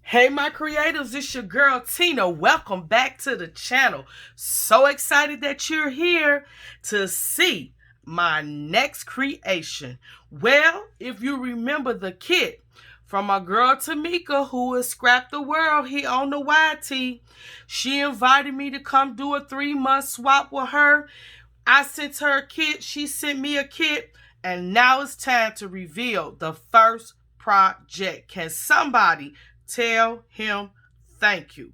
Hey my creatives, it's your girl Tina. Welcome back to the channel. So excited that you're here to see my next creation. Well, if you remember the kit from my girl Tmika, who is Scrapdaworld here on the YT, she invited me to come do a 3-month swap with her. I sent her a kit, she sent me a kit, and now it's time to reveal the first project. Can somebody tell him thank you?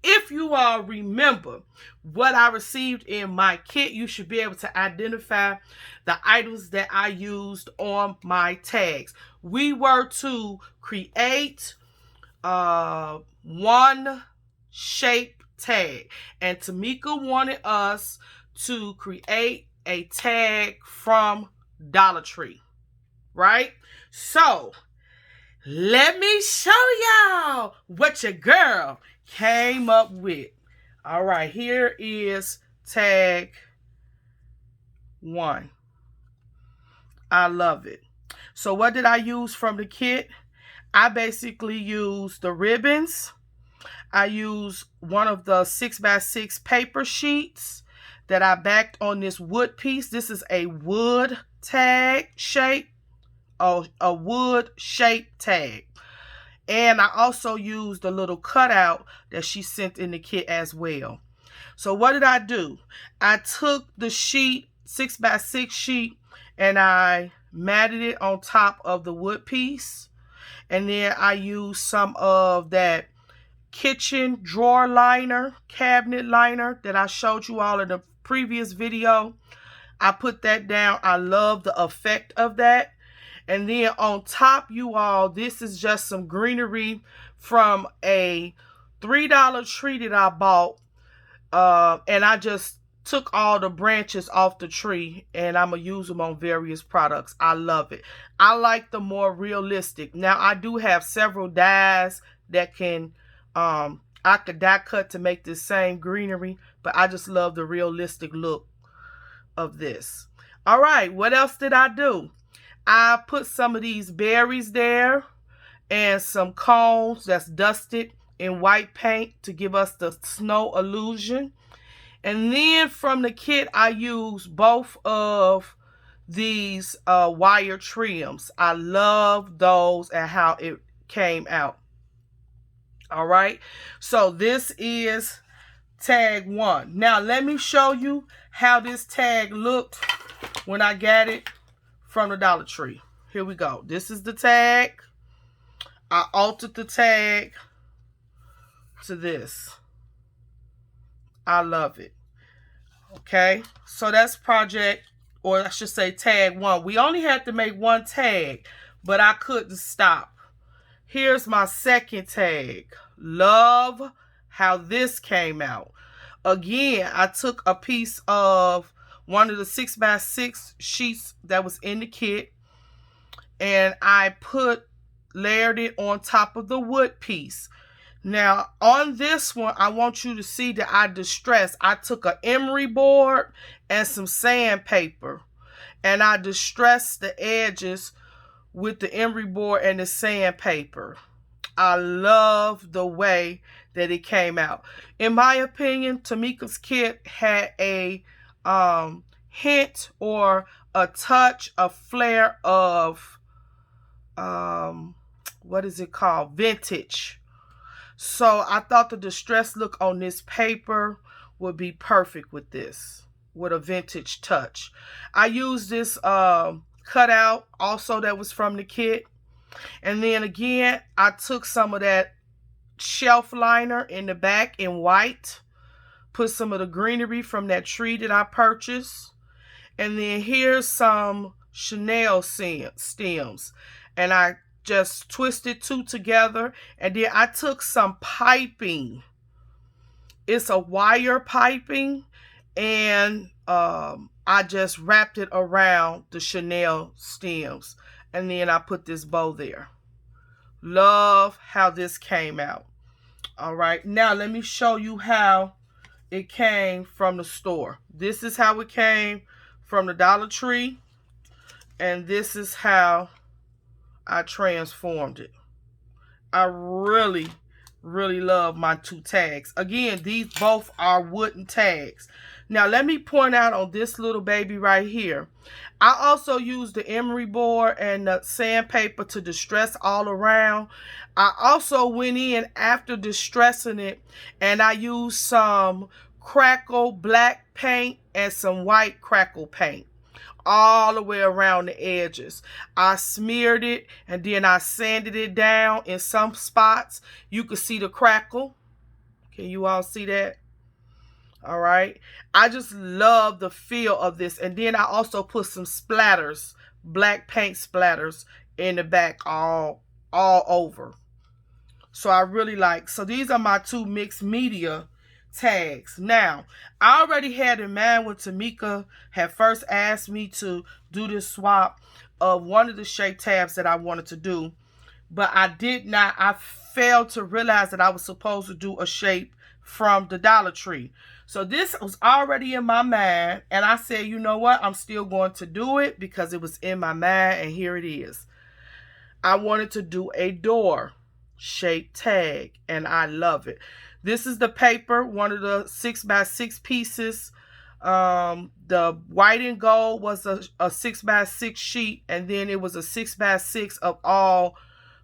If you all remember what I received in my kit, you should be able to identify the items that I used on my tags. We were to create one shape tag, and Tmika wanted us to create a tag from Dollar Tree, right? So let me show y'all what your girl came up with. All right, here is tag 1. I love it. So what did I use from the kit? I basically used the ribbons. I used one of the 6x6 paper sheets that I backed on this wood piece. This is a wood tag shape. A wood shaped tag. And I also used the little cutout that she sent in the kit as well. So what did I do? I took the sheet, 6x6 sheet, and I matted it on top of the wood piece. And then I used some of that kitchen drawer liner, cabinet liner that I showed you all in the previous video. I put that down. I love the effect of that. And then on top, you all, this is just some greenery from a $3 tree that I bought. And I just took all the branches off the tree, and I'm going to use them on various products. I love it. I like the more realistic. Now, I do have several dies that can, I could die cut to make this same greenery, but I just love the realistic look of this. All right, what else did I do? I put some of these berries there and some cones that's dusted in white paint to give us the snow illusion. And then from the kit, I used both of these wire trims. I love those and how it came out. All right, so this is tag 1. Now let me show you how this tag looked when I got it from the Dollar Tree. Here we go. This is the tag. I altered the tag to this. I love it. Okay, so that's project, or I should say tag 1. We only had to make one tag, but I couldn't stop. Here's my second tag. Love how this came out. Again, I took a piece of one of the 6x6 sheets that was in the kit, and I layered it on top of the wood piece. Now, on this one, I want you to see that I distressed. I took an emery board and some sandpaper, and I distressed the edges with the emery board and the sandpaper. I love the way that it came out. In my opinion, Tmika's kit had a hint or a touch, a flair of what is it called? Vintage. So I thought the distress look on this paper would be perfect with this, with a vintage touch. I used this cutout also that was from the kit. And then again, I took some of that shelf liner in the back in white, put some of the greenery from that tree that I purchased. And then here's some Chanel stems. And I just twisted 2 together. And then I took some piping. It's a wire piping. And I just wrapped it around the Chanel stems. And then I put this bow there. Love how this came out. All right. Now let me show you how it came from the store. This is how it came from the Dollar Tree. And this is how I transformed it. I really really love my 2 tags. Again, these both are wooden tags. Now, let me point out on this little baby right here. I also use the emery board and the sandpaper to distress all around. I also went in after distressing it and I used some crackle black paint and some white crackle paint all the way around the edges. I smeared it and then I sanded it down in some spots. You can see the crackle. Can you all see that? All right. I just love the feel of this. And then I also put some splatters, black paint splatters in the back all over. So I really like, so these are my 2 mixed media tags. Now, I already had in mind when Tmika had first asked me to do this swap of one of the shape tabs that I wanted to do, but I failed to realize that I was supposed to do a shape from the Dollar Tree. So this was already in my mind, and I said, you know what, I'm still going to do it because it was in my mind, and here it is. I wanted to do a door shape tag, and I love it. This is the paper, one of the 6x6 pieces. The white and gold was a 6x6 sheet, and then it was a 6x6 of all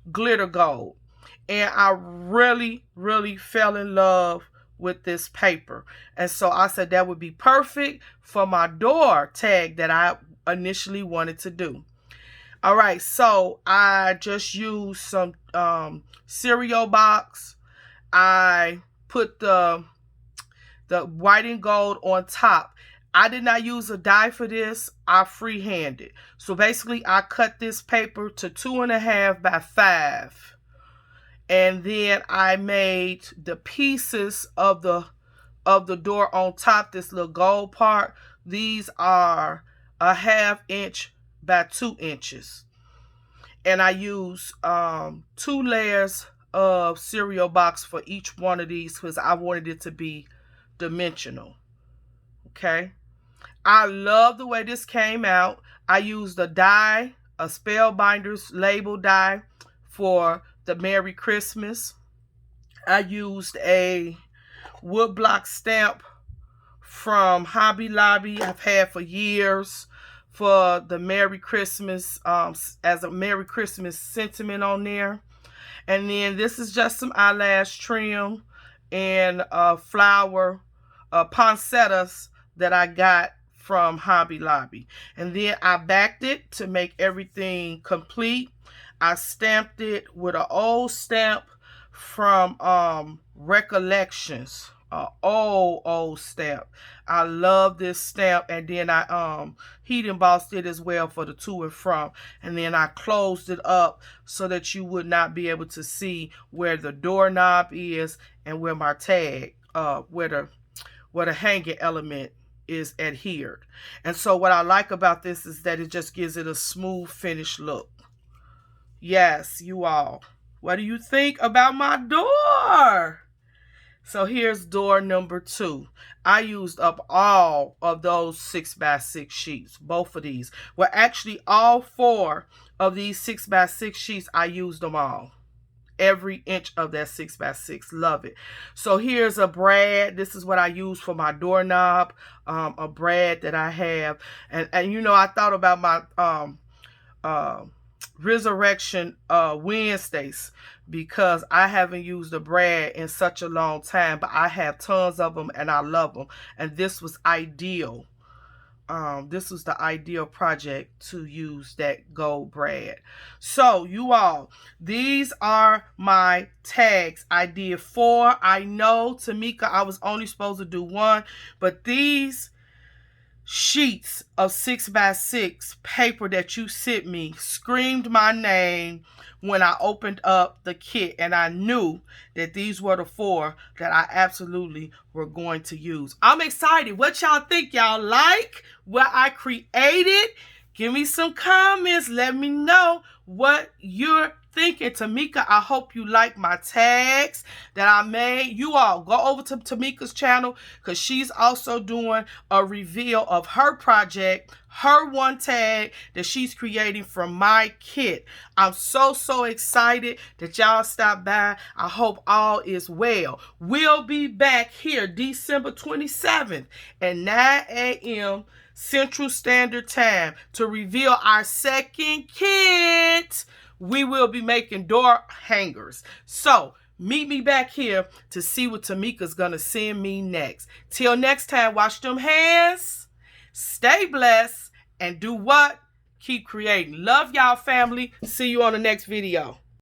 glitter gold. And I really, really fell in love with this paper. And so I said that would be perfect for my door tag that I initially wanted to do. All right, so I just used some cereal box. I put the white and gold on top. I did not use a die for this. I freehanded. So basically, I cut this paper to 2.5 by 5. And then I made the pieces of the door on top, this little gold part. These are a 1/2 inch by 2 inches. And I use 2 layers of cereal box for each one of these because I wanted it to be dimensional. Okay. I love the way this came out. I used a die, a Spellbinders label die for the Merry Christmas. I used a woodblock stamp from Hobby Lobby I've had for years for the Merry Christmas, as a Merry Christmas sentiment on there. And then this is just some eyelash trim and flower poinsettias that I got from Hobby Lobby. And then I backed it to make everything complete. I stamped it with an old stamp from Recollections. Old stamp. I love this stamp. And then I heat embossed it as well for the to and from. And then I closed it up so that you would not be able to see where the doorknob is and where my tag, where the hanging element is adhered. And so what I like about this is that it just gives it a smooth finish look. Yes, you all. What do you think about my door? So here's door number 2. I used up all of those 6x6 sheets. Both of these. Well, actually, all 4 of these 6x6 sheets, I used them all. Every inch of that 6x6. Love it. So here's a brad. This is what I use for my doorknob. A brad that I have. And you know, I thought about my Resurrection Wednesdays because I haven't used a brad in such a long time, but I have tons of them and I love them. And this was ideal. This was the ideal project to use that gold brad. So you all, these are my tags. I did 4. I know, Tmika, I was only supposed to do 1, but these sheets of 6x6 paper that you sent me screamed my name when I opened up the kit, and I knew that these were the 4 that I absolutely were going to use. I'm excited. What y'all think? Y'all like what I created? Give me some comments. Let me know what you're thinking. Tmika, I hope you like my tags that I made. You all go over to Tmika's channel because she's also doing a reveal of her project, her one tag that she's creating from my kit. I'm so excited that y'all stopped by. I hope all is well. We'll be back here December 27th at 9 a.m. Central Standard Time to reveal our second kit. We will be making door hangers. So meet me back here to see what Tmika's gonna send me next. Till next time, wash them hands, stay blessed, and do what? Keep creating. Love y'all, family. See you on the next video.